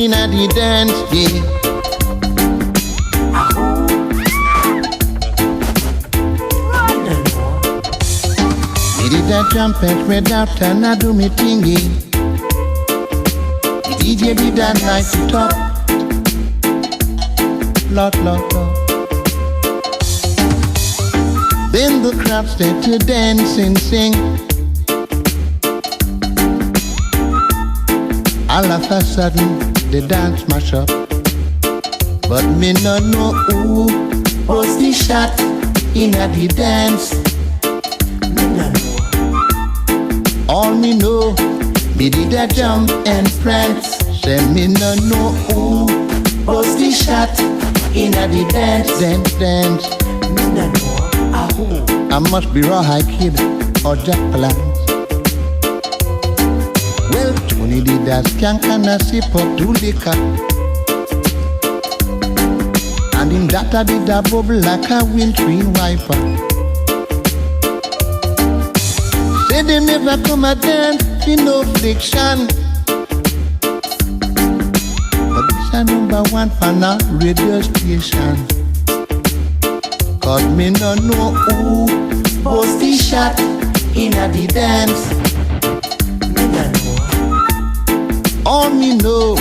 in a the dance, yeah. Me did that jump and spread out and I do me thingy. DJ did that nice it up. Lot. Then the crowd started to dance and sing. All of a sudden, the dance mash up. But me no know who was the shot in a the dance. Me no know. All me know, me did a jump and prance. Say me no know who was the shot in a the dance. Me no know. I must be Rawhide Kid or Jack Palance. Well, Tony did that skank and a sip up to liquor. And him data did a bubble like a windscreen wiper. Say they never come a dance in no fiction. But this a #1 for now radio station. Cause me no know who was the shot in a the dance. Me no know. All me know,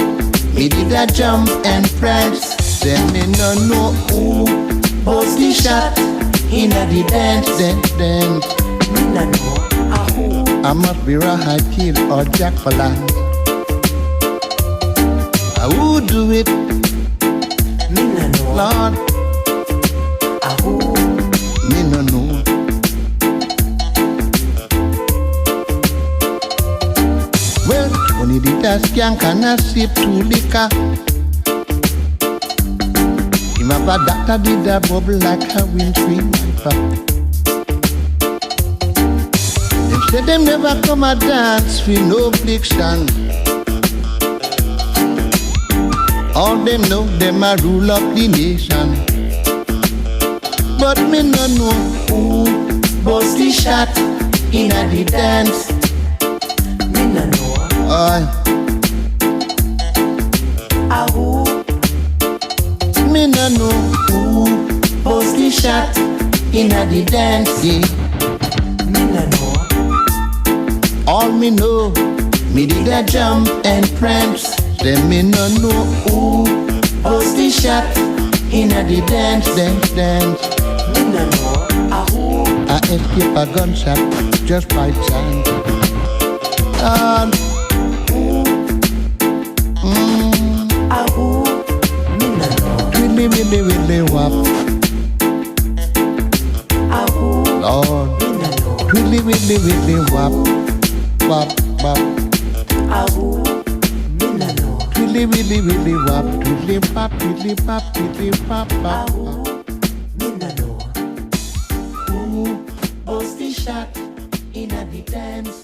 me did a jump and prance. Then me no know who was the shot in a the dance. Me no know. I must be Rawhide Kid or Jack Palance. Who do it? Me no know. Lord. Me no know. Well, Tony did a skank and a sip to liquor. Him have a doctor did a bubble like a windscreen wiper. Them say them never come a dance with no fiction. All them know them a rule up the nation. But me no know who was the shot in a the dance. Me no know. Who? Me no know who was the shot in a the dance. Yeah. Me no know. All me know, me did a jump and prance. Then me no know who was the shot in a the dance. Me no know. I escape a gunshot just by chance. Me no know. Really wap. Lord, Me no know. really wap. Me no know. Really wap. Really pop. Me no know. Who was the shot in a the dance?